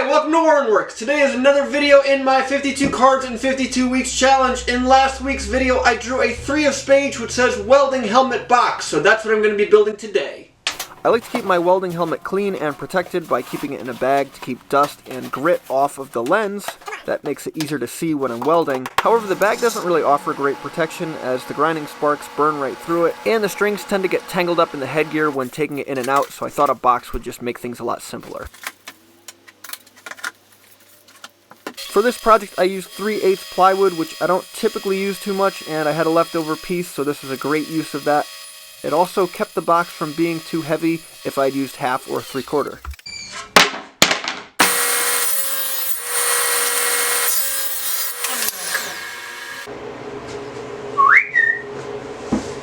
welcome to Warrenworks. Today is another video in my 52 cards in 52 weeks challenge. In last week's video, I drew a 3 of spades which says welding helmet box, so that's what I'm going to be building today. I like to keep my welding helmet clean and protected by keeping it in a bag to keep dust and grit off of the lens. That makes it easier to see when I'm welding. However, the bag doesn't really offer great protection as the grinding sparks burn right through it, and the strings tend to get tangled up in the headgear when taking it in and out, so I thought a box would just make things a lot simpler. For this project, I used 3/8 plywood, which I don't typically use too much, and I had a leftover piece, so this was a great use of that. It also kept the box from being too heavy if I'd used 1/2 or 3/4.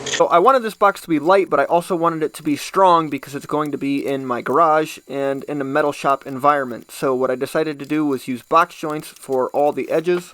So I wanted this box to be light, but I also wanted it to be strong because it's going to be in my garage and in a metal shop environment. So what I decided to do was use box joints for all the edges.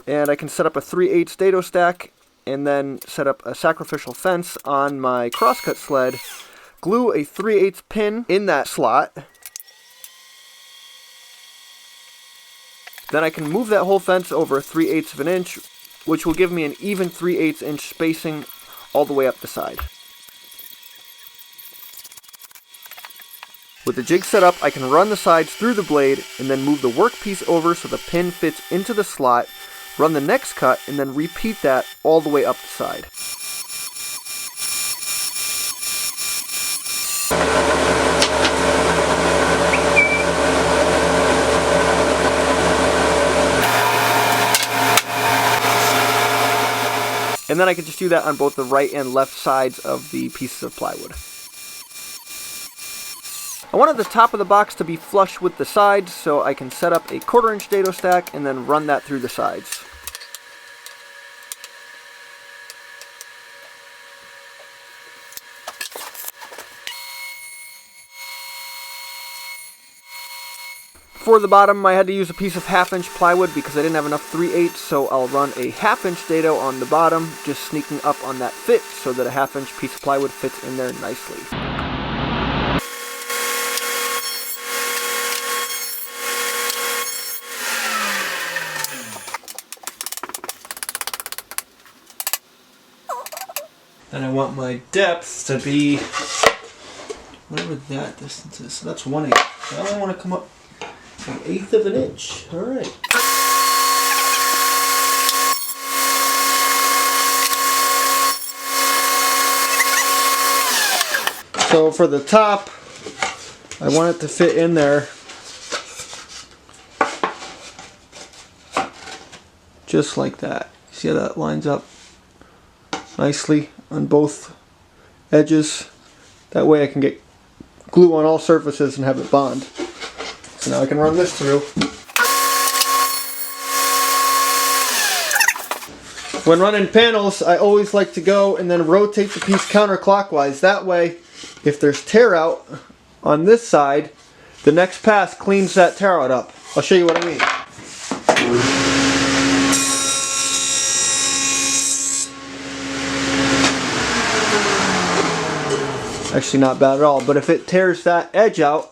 And I can set up a 3/8 dado stack and then set up a sacrificial fence on my crosscut sled, glue a 3/8 pin in that slot. Then I can move that whole fence over 3/8 of an inch, which will give me an even 3/8 inch spacing all the way up the side. With the jig set up, I can run the sides through the blade and then move the workpiece over so the pin fits into the slot, run the next cut, and then repeat that all the way up the side. And then I can just do that on both the right and left sides of the pieces of plywood. I wanted the top of the box to be flush with the sides, so I can set up a 1/4 inch dado stack and then run that through the sides. For the bottom, I had to use a piece of 1/2 inch plywood because I didn't have enough 3/8, so I'll run a 1/2 inch dado on the bottom, just sneaking up on that fit so that a 1/2 inch piece of plywood fits in there nicely. Then I want my depth to be whatever that distance is. So that's 1/8. I only want to come up 1/8 of an inch. Alright. So for the top, I want it to fit in there just like that. See how that lines up nicely on both edges? That way I can get glue on all surfaces and have it bond. So now I can run this through. When running panels, I always like to go and then rotate the piece counterclockwise. That way, if there's tear out on this side, the next pass cleans that tear out up. I'll show you what I mean. Actually not bad at all, but if it tears that edge out,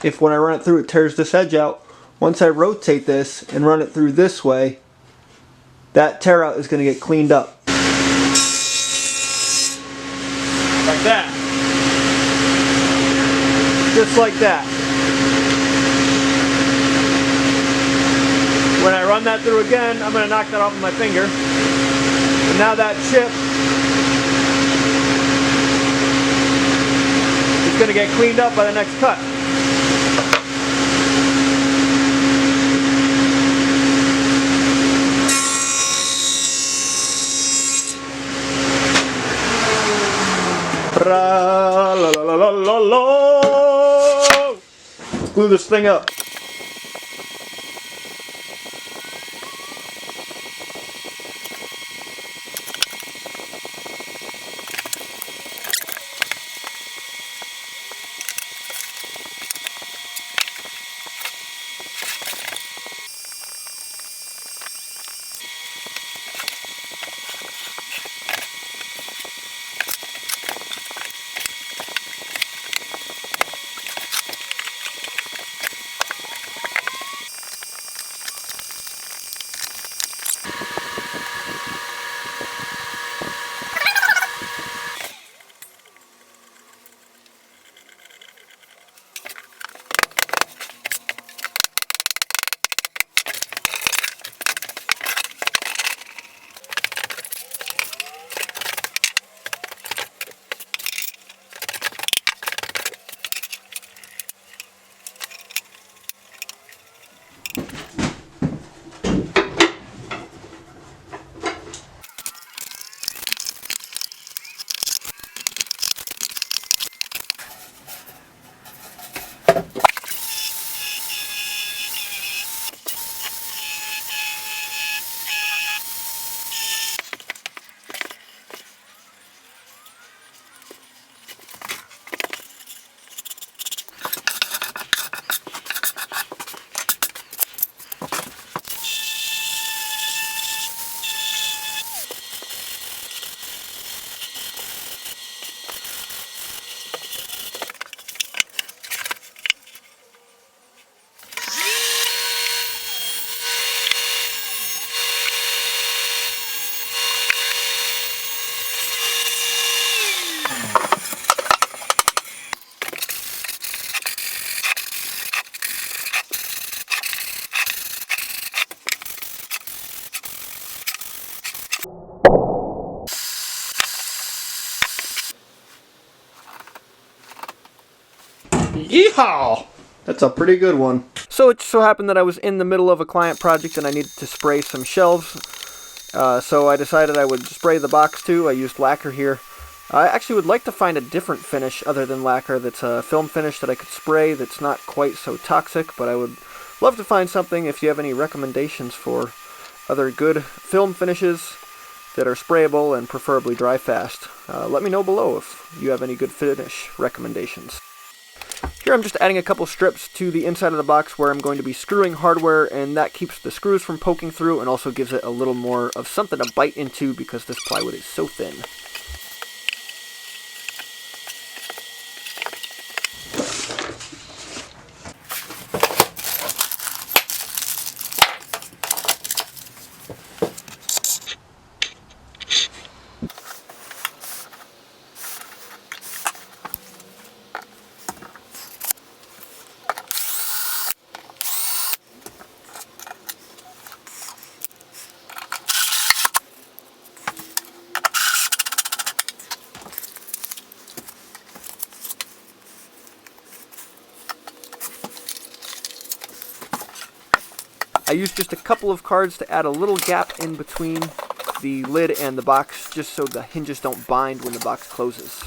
if when I run it through it tears this edge out, once I rotate this and run it through this way, that tear out is going to get cleaned up. Like that. Just like that. When I run that through again, I'm going to knock that off with my finger. And now that chip is going to get cleaned up by the next cut. Let's glue this thing up. Yeehaw! That's a pretty good one. So it so happened that I was in the middle of a client project and I needed to spray some shelves. So I decided I would spray the box too. I used lacquer here. I actually would like to find a different finish other than lacquer that's a film finish that I could spray that's not quite so toxic, but I would love to find something. If you have any recommendations for other good film finishes that are sprayable and preferably dry fast, let me know below if you have any good finish recommendations. Here I'm just adding a couple strips to the inside of the box where I'm going to be screwing hardware, and that keeps the screws from poking through and also gives it a little more of something to bite into because this plywood is so thin. I used just a couple of cards to add a little gap in between the lid and the box, just so the hinges don't bind when the box closes.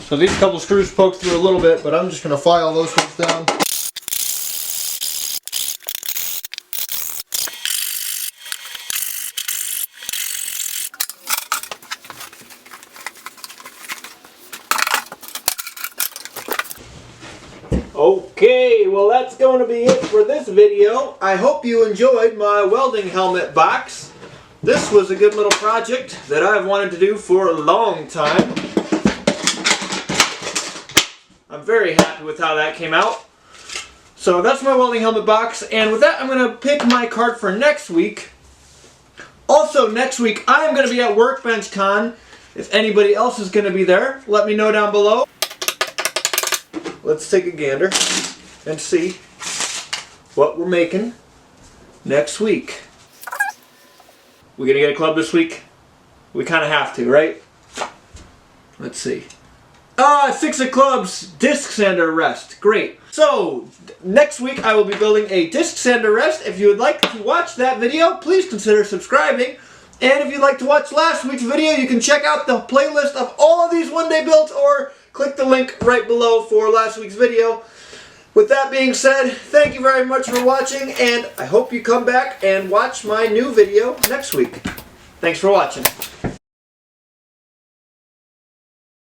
So these couple screws poked through a little bit, but I'm just going to file those ones down. Okay, well that's going to be it for this video. I hope you enjoyed my welding helmet box. This was a good little project that I've wanted to do for a long time. I'm very happy with how that came out. So that's my welding helmet box, and with that I'm going to pick my card for next week. Also next week I am going to be at Workbench Con. If anybody else is going to be there, let me know down below. Let's take a gander and see what we're making next week. We gonna get a club this week? We kind of have to, right? Let's see. Fix-It Club's disc sander rest. Great. So, next week I will be building a disc sander rest. If you would like to watch that video, please consider subscribing. And if you'd like to watch last week's video, you can check out the playlist of all of these one-day builds or click the link right below for last week's video. With that being said, thank you very much for watching, and I hope you come back and watch my new video next week. Thanks for watching.